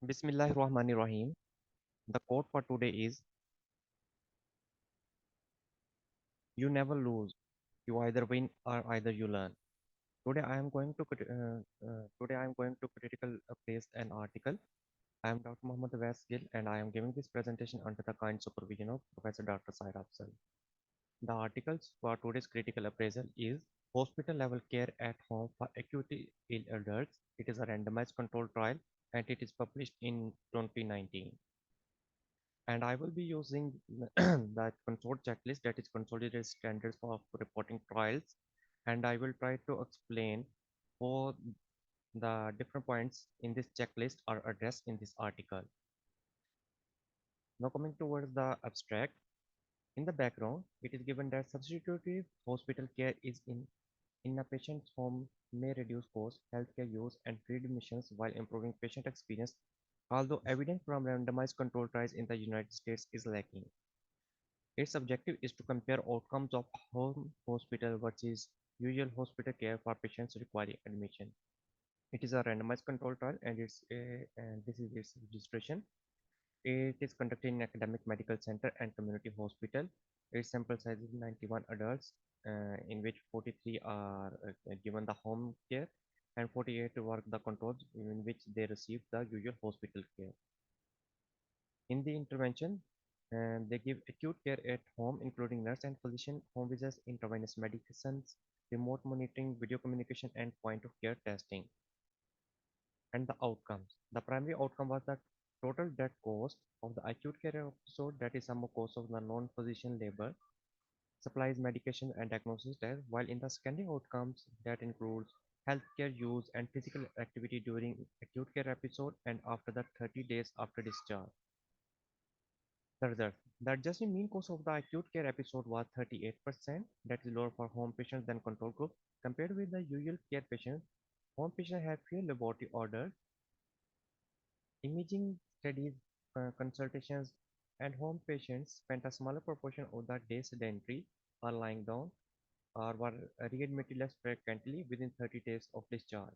Bismillahirrahmanirrahim. The quote for today is you never lose. You either win or either you learn. Today I am going to critical appraise an article. I am Dr. Muhammad Awais Gill and I am giving this presentation under the kind supervision of Professor Dr. Said Afzal. The articles for today's critical appraisal is Hospital level care at home for acutely ill adults. It is a randomized controlled trial and it is published in 2019. And I will be using that CONSORT checklist, that is consolidated standards for reporting trials, and I will try to explain how the different points in this checklist are addressed in this article. Now coming towards the abstract, in the background, it is given that substitutive hospital care is in a patient's home may reduce costs, healthcare use, and readmissions while improving patient experience, although evidence from randomized controlled trials in the United States is lacking. Its objective is to compare outcomes of home hospital versus usual hospital care for patients requiring admission. It is a randomized control trial and this is its registration. It is conducted in academic medical center and community hospital. Its sample size is 91 adults, in which 43 are given the home care and 48 were the controls in which they received the usual hospital care. In the intervention, they give acute care at home, including nurse and physician home visits, intravenous medications, remote monitoring, video communication, and point of care testing. And the outcomes. The primary outcome was the total death cost of the acute care episode, that is sum of cost of the non-physician labor, supplies, medication, and diagnosis test, while in the secondary outcomes that includes healthcare use and physical activity during acute care episode and after the 30 days after discharge. The result. The adjusted mean cost of the acute care episode was 38%, that is lower for home patients than control group. Compared with the usual care patients, home patients had fewer laboratory orders, imaging studies, consultations, and home patients spent a smaller proportion of the day sedentary or lying down or were readmitted less frequently within 30 days of discharge.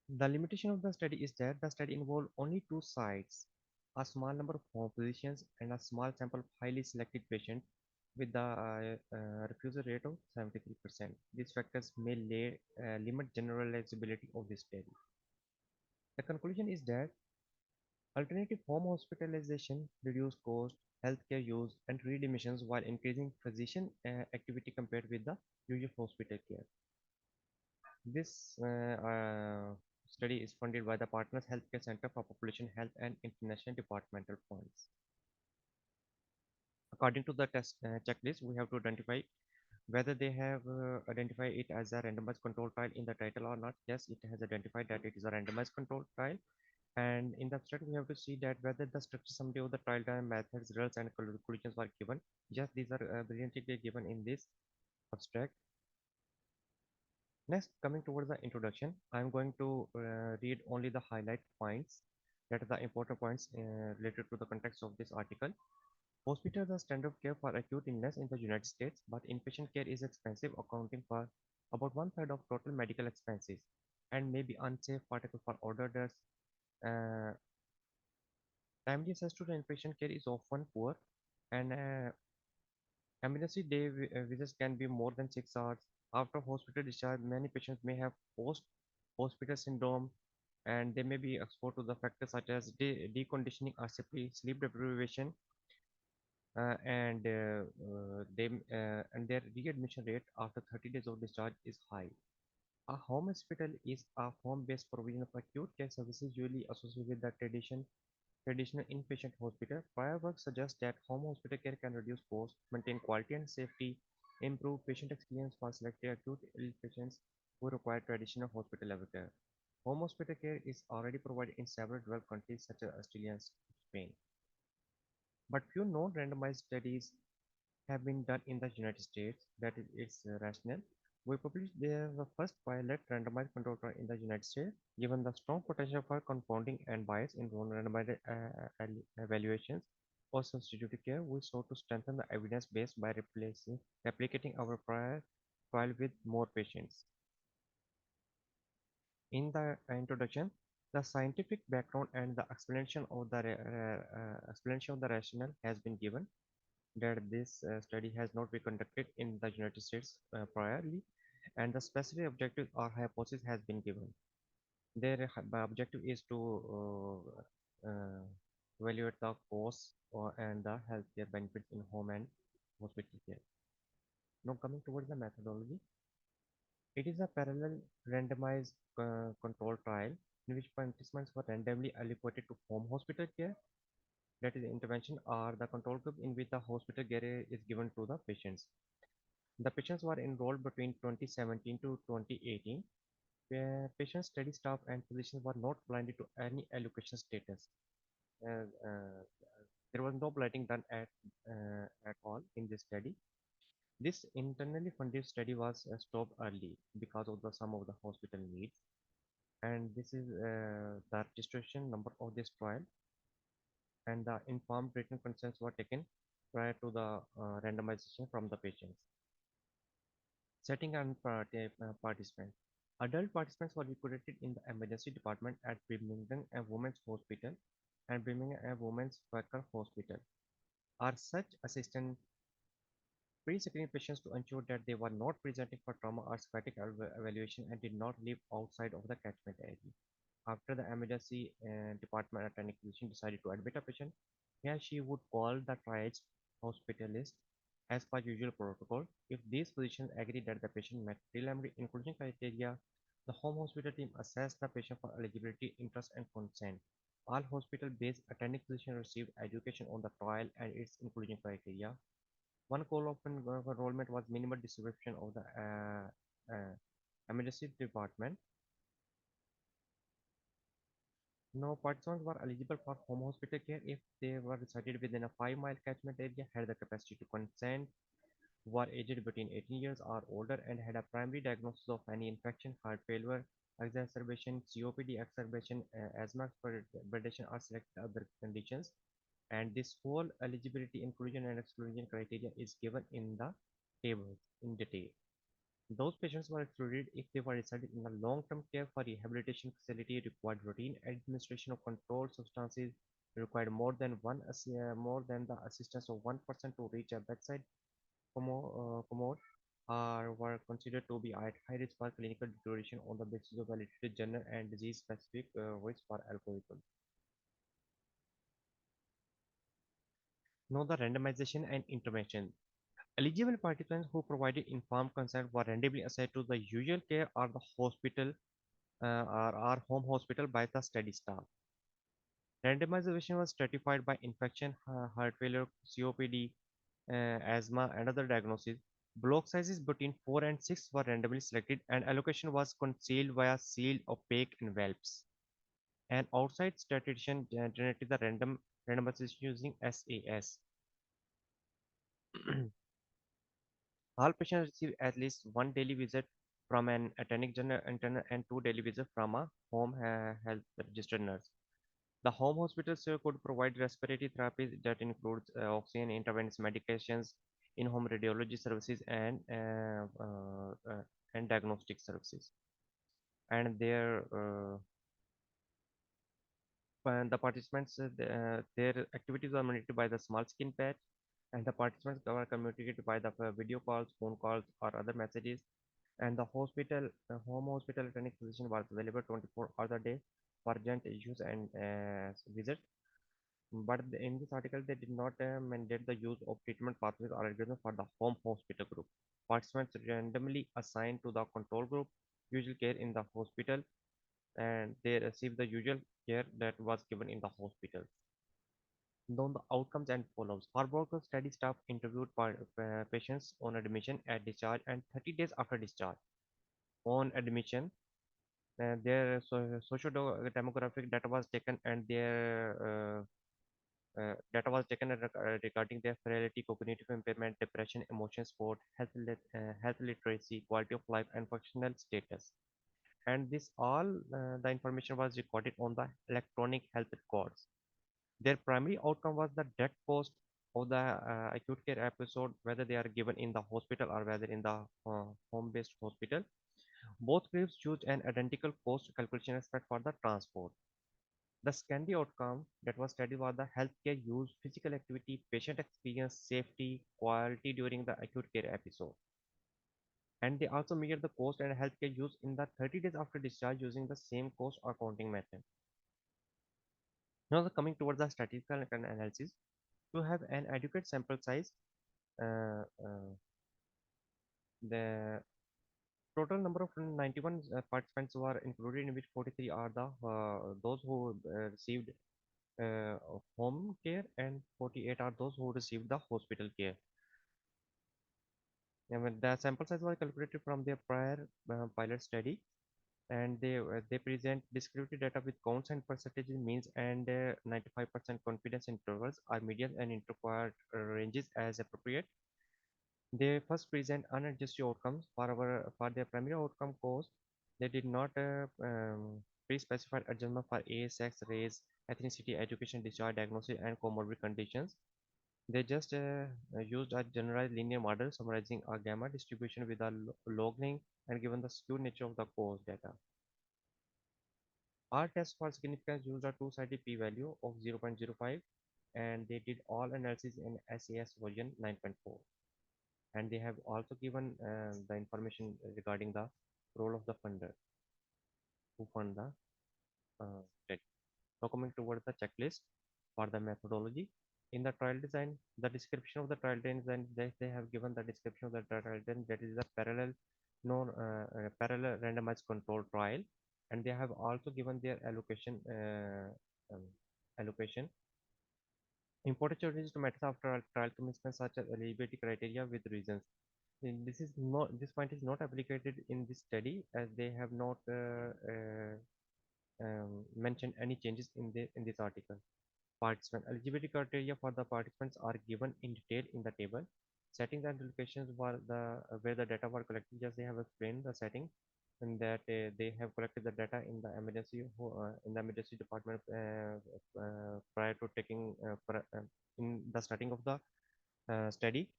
The limitation of the study is that the study involved only two sites, a small number of home physicians, and a small sample of highly selected patients with the refusal rate of 73%. These factors may limit generalizability of this study. The conclusion is that alternative home hospitalization reduce cost, healthcare use, and readmissions while increasing physician activity compared with the usual hospital care. This study is funded by the Partners Healthcare Center for Population Health and International Departmental Funds. According to the test checklist, we have to identify whether they have identified it as a randomized control trial in the title or not. Yes, it has identified that it is a randomized control trial. And in the abstract, we have to see that whether the structure summary of the trial time, methods, results, and conclusions were given. Yes, these are brilliantly given in this abstract. Next, coming towards the introduction, I'm going to read only the highlight points, that are the important points related to the context of this article. Hospitals are standard of care for acute illness in the United States, but inpatient care is expensive, accounting for about one-third of total medical expenses, and may be unsafe, particularly for older adults. Uh, Timely access to the inpatient care is often poor, and emergency visits can be more than 6 hours. After hospital discharge, many patients may have post-hospital syndrome, and they may be exposed to the factors such as deconditioning or sleep deprivation, and their readmission rate after 30 days of discharge is high. A home hospital is a home-based provision of acute care services usually associated with the traditional inpatient hospital. Prior work suggests that home hospital care can reduce costs, maintain quality and safety, improve patient experience for selected acute ill patients who require traditional hospital level care. Home hospital care is already provided in several developed countries such as Australia and Spain. But few non-randomized studies have been done in the United States. That is its rationale. We published the first pilot randomized control trial in the United States. Given the strong potential for confounding and bias in randomized evaluations for substitute care, we sought to strengthen the evidence base by replicating our prior trial with more patients. In the introduction, The scientific background and the explanation of the rationale has been given that this study has not been conducted in the United States priorly, and the specific objective or hypothesis has been given. Their objective is to evaluate the costs and the healthcare benefits in home and hospital care. Now coming towards the methodology, it is a parallel randomized control trial in which participants were randomly allocated to home hospital care, that is intervention, or the control group in which the hospital care is given to the patients. The patients were enrolled between 2017 to 2018. Where patient study staff and physicians were not blinded to any allocation status. Uh, uh, there was no blinding done at all in this study. This internally funded study was stopped early because of the some of the hospital needs, and this is the registration number of this trial, and the informed written consents were taken prior to the randomization from the patients. Setting and participants. Adult participants were recruited in the emergency department at Birmingham and Women's Hospital and Birmingham and Women's Quaker Hospital. Are such assistants pre-screening patients to ensure that they were not presenting for trauma or static evaluation and did not live outside of the catchment area. After the emergency department attending physician decided to admit a patient, here she would call the triage hospitalist as per usual protocol. If these physicians agree that the patient met preliminary inclusion criteria, the home hospital team assessed the patient for eligibility, interest, and consent. All hospital-based attending physicians received education on the trial and its inclusion criteria. One goal of enrollment was minimal disruption of the emergency department. No participants were eligible for home hospital care if they were resided within a 5-mile catchment area, had the capacity to consent, were aged between 18 years or older, and had a primary diagnosis of any infection, heart failure, exacerbation, COPD exacerbation, asthma expectoration, or selected other conditions. And this whole eligibility, inclusion, and exclusion criteria is given in the tables in detail. Those patients were excluded if they were residing in a long-term care for rehabilitation facility, required routine administration of controlled substances, required more than the assistance of one person to reach a bedside commode, or were considered to be at high risk for clinical deterioration on the basis of validated general and disease-specific risk for alcoholism. Now the randomization and intervention. Eligible participants who provided informed consent were randomly assigned to the usual care or the hospital or home hospital by the study staff. Randomization was stratified by infection, heart failure, COPD, asthma, and other diagnoses. Block sizes between 4 and 6 were randomly selected, and allocation was concealed via sealed opaque envelopes. An outside statistician generated the randomization using SAS. All patients receive at least one daily visit from an attending general intern and two daily visits from a home health registered nurse. The home hospitals could provide respiratory therapy that includes oxygen interventions, medications, in-home radiology services, and diagnostic services. And the participants, their activities are monitored by the small skin patch, and the participants are communicated by the video calls, phone calls, or other messages. And the home hospital attending physician was available 24 hours a day for urgent issues and visits. But in this article, they did not mandate the use of treatment pathways or algorithms for the home hospital group. Participants randomly assigned to the control group, usual care in the hospital, and they received the usual care that was given in the hospital. Known the outcomes and follows. Harborg study staff interviewed patients on admission at discharge and 30 days after discharge. On admission, their socio-demographic data was taken and their data was taken regarding their frailty, cognitive impairment, depression, emotion support, health literacy, quality of life, and functional status. And this all the information was recorded on the electronic health records. Their primary outcome was the death cost of the acute care episode, whether they are given in the hospital or whether in the home-based hospital, Both groups used an identical cost calculation expert for the transport. The secondary outcome that was studied was the healthcare use, physical activity, patient experience, safety, quality during the acute care episode. And they also measured the cost and healthcare use in the 30 days after discharge using the same cost accounting method. Now, coming towards the statistical analysis, to have an adequate sample size, uh, uh, the total number of 91 participants were included, in which 43 are the those who received uh, home care and 48 are those who received the hospital care. And the sample size was calculated from their prior pilot study, and they present descriptive data with counts and percentages, means, and 95% confidence intervals are median and interquartile ranges as appropriate. They first present unadjusted outcomes for their primary outcome course. They did not pre-specify adjustment for age, sex, race, ethnicity, education, discharge, diagnosis, and comorbid conditions. They just used a generalized linear model summarizing a gamma distribution with a log and given the skewed nature of the course data. Our test for significance used a two-sided p-value of 0.05, and they did all analysis in SAS version 9.4. And they have also given the information regarding the role of the funder who fund the study. Now coming towards the checklist for the methodology. In the trial design, the description of the trial design, they have given the description of the trial design, that is a parallel randomized control trial, and they have also given their um, allocation. Important changes to matters after a trial commencement, such as eligibility criteria with reasons. This point is not applicated in this study, as they have not mentioned any changes in this article. Participant eligibility criteria for the participants are given in detail in the table. Settings and locations were where the data were collected. Just they have explained the setting, and that they have collected the data in the emergency department prior to taking in the starting of the study,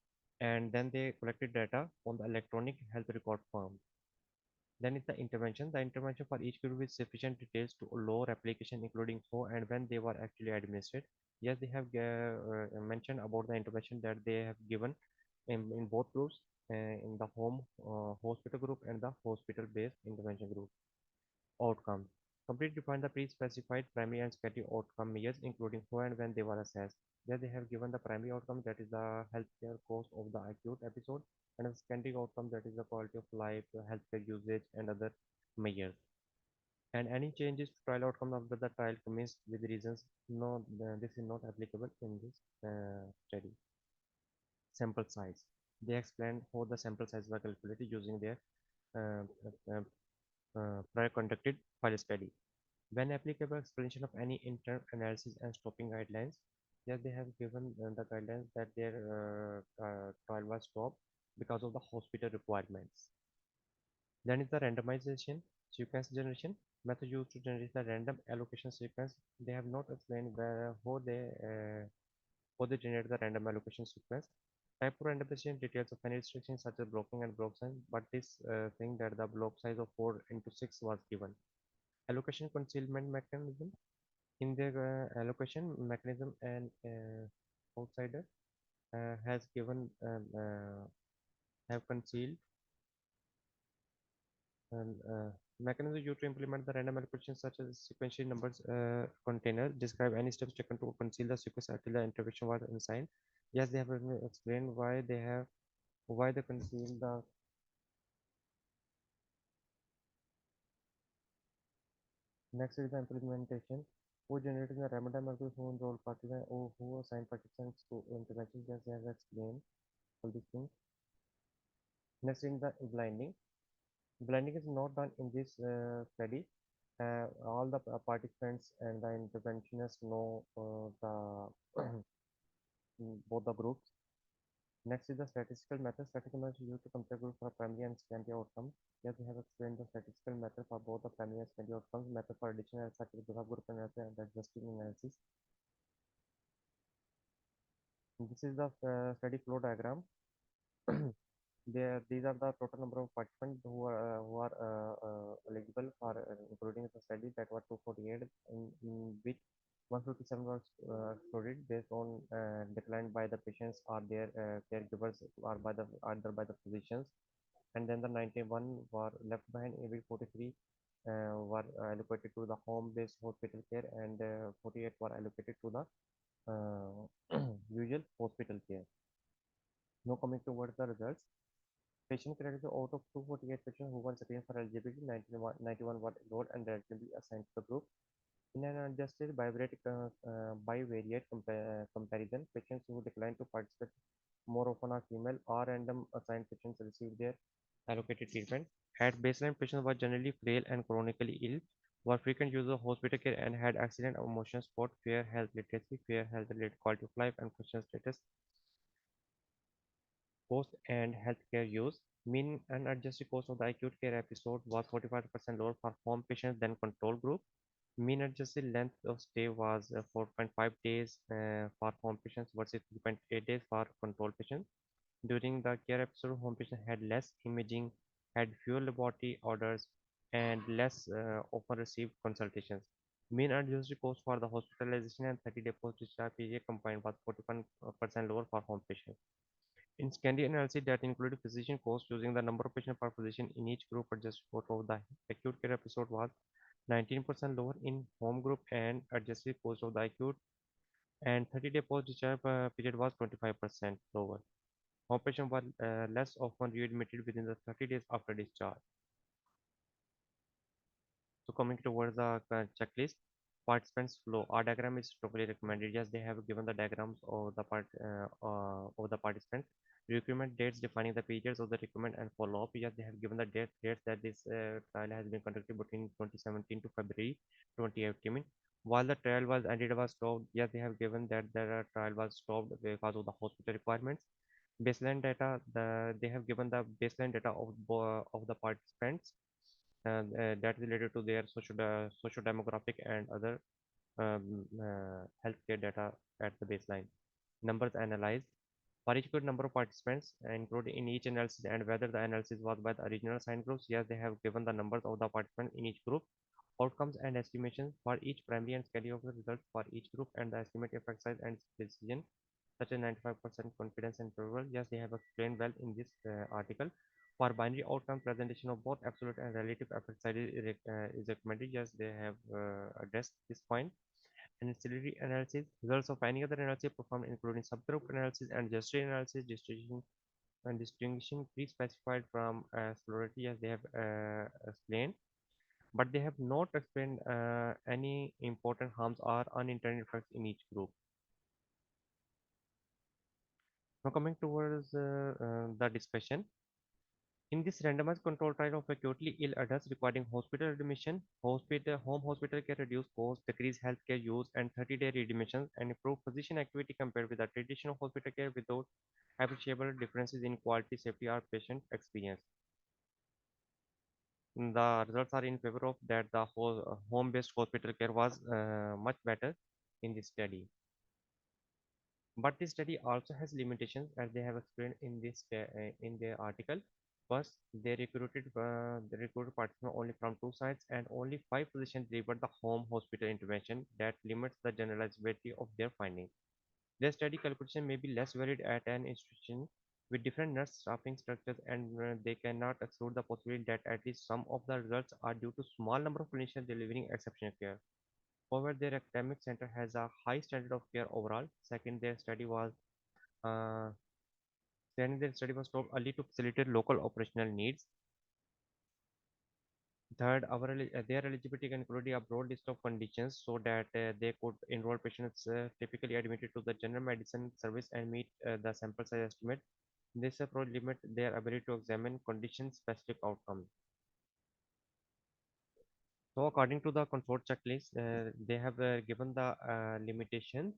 and then they collected data on the electronic health record form. Then is the intervention. The intervention for each group with sufficient details to allow replication, including who and when they were actually administered. Yes, they have mentioned about the intervention that they have given in both groups, in the home hospital group and the hospital-based intervention group. Outcomes. Complete define the pre-specified primary and secondary outcome measures, including who and when they were assessed. There they have given the primary outcome, that is the healthcare cost of the acute episode, and the secondary outcome, that is the quality of life, healthcare usage, and other measures. And any changes to trial outcome after the trial commenced with reasons, no, this is not applicable in this study. Sample size. They explained how the sample size were calculated using their uh, uh, prior conducted pilot study. When applicable, explanation of any interim analysis and stopping guidelines. Yes, they have given the guidelines that their trial was stopped because of the hospital requirements. Then is the randomization sequence generation method used to generate the random allocation sequence. They have not explained how they generate the random allocation sequence. Type of randomization details of any restrictions such as blocking and block size, but this thing that the block size of 4 into 6 was given. Allocation concealment mechanism. In their allocation mechanism, and outsider has given have concealed and mechanism used to implement the random allocation, such as sequential numbers container. Describe any steps taken to conceal the sequence until the intervention was assigned. Yes, they have explained why they conceal the. Next is the implementation. Who generated the random algorithm, who enrolled participants, who assigned participants to intervention. Yes, they have explained all these things. Next is the blinding. Blending is not done in this study. All the participants and the interventionists know both the groups. Next is the statistical method. Statistical method is used to compare groups for primary and secondary outcomes. Here we have explained the statistical method for both the primary and secondary outcomes, method for addition and such as group analysis and adjusting analysis. This is the study flow diagram. These are the total number of participants who are eligible for including the study that were 248 in which 157 was excluded based on declined by the patients or their caregivers or by the either by the physicians, and then the 91 were left behind, in which 43 were allocated to the home-based hospital care, and 48 were allocated to the usual hospital care. Now coming towards the results. Patient credited out of 248 patients who were screened for eligibility, 91 were enrolled and randomly assigned to the group. In an adjusted bivariate comparison, patients who declined to participate more often are female or random assigned patients received their allocated treatment. At baseline, patients were generally frail and chronically ill, were frequent users of hospital care, and had excellent emotional support, fair health literacy, fair health related quality of life, and question status cost and healthcare use. Mean unadjusted cost of the acute care episode was 45% lower for home patients than control group. Mean adjusted length of stay was 4.5 days for home patients versus 3.8 days for control patients. During the care episode, home patients had less imaging, had fewer laboratory orders, and less often received consultations. Mean adjusted cost for the hospitalization and 30-day post-discharge period combined was 41% lower for home patients. In Scandi analysis that included physician costs using the number of patients per physician in each group, adjusted cost of the acute care episode was 19% lower in home group, and adjusted cost of the acute and 30-day post-discharge period was 25% lower. Home patients were less often readmitted within the 30 days after discharge. So coming towards the checklist, participants flow. Our diagram is totally recommended. Yes, they have given the diagrams of the of the participants. Requirement dates defining the periods of the requirement and follow-up. Yes, they have given the dates that this trial has been conducted between 2017 to February 2018. While the trial was stopped, yes, they have given that the trial was stopped because of the hospital requirements. Baseline data, they have given the baseline data of the participants that related to their social demographic and other healthcare data at the baseline. Numbers analyzed for each good number of participants included in each analysis and whether the analysis was by the original assigned groups. Yes, they have given the numbers of the participants in each group, outcomes and estimations for each primary and schedule of the results for each group, and the estimate effect size and precision such as 95% confidence interval. Yes, they have explained well in this article. For binary outcome, presentation of both absolute and relative effect size is recommended. Yes, they have addressed this point. And ancillary analysis, results of any other analysis performed including subgroup analysis and gesture analysis, distinguishing and distinguishing pre-specified from exploratory, as they have explained, but they have not explained any important harms or unintended effects in each group. Now coming towards the discussion. In this randomized control trial of acutely ill adults requiring hospital admission, home hospital care reduced costs, decreased healthcare use, and 30-day readmissions, and improved physician activity compared with the traditional hospital care without appreciable differences in quality, safety, or patient experience. The results are in favor of that the whole home-based hospital care was much better in this study. But this study also has limitations, as they have explained in this in their article. First, they recruited participants only from two sites, and only 5 physicians delivered the home hospital intervention. That limits the generalizability of their findings. Their study calculation may be less varied at an institution with different nurse staffing structures, and they cannot exclude the possibility that at least some of the results are due to small number of clinicians delivering exceptional care. However, their academic center has a high standard of care overall. Second, uh, their study was stopped early to facilitate local operational needs. Third, their eligibility included a broad list of conditions so that they could enroll patients typically admitted to the general medicine service and meet the sample size estimate. This approach limit their ability to examine condition-specific outcomes. So, according to the CONSORT checklist, they have given the limitations,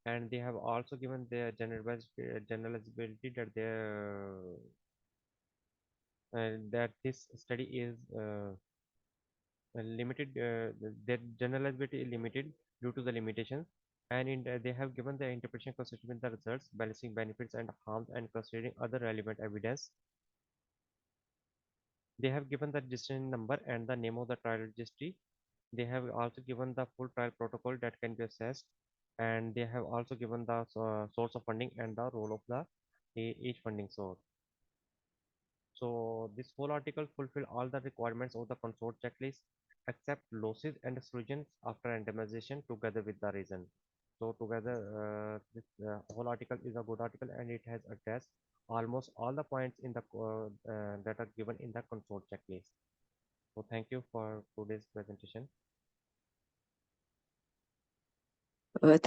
and they have also given their generalizability that this study is limited. Their generalizability is limited due to the limitations, and they have given the interpretation consistent with the results, balancing benefits and harms, and considering other relevant evidence. They have given the registration number and the name of the trial registry. They have also given the full trial protocol that can be assessed, and they have also given the source of funding and the role of the each funding source. So this whole article fulfill all the requirements of the consort checklist except losses and exclusions after randomization together with the reason. So together, this whole article is a good article and it has addressed almost all the points in the that are given in the consort checklist. So thank you for today's presentation. Thank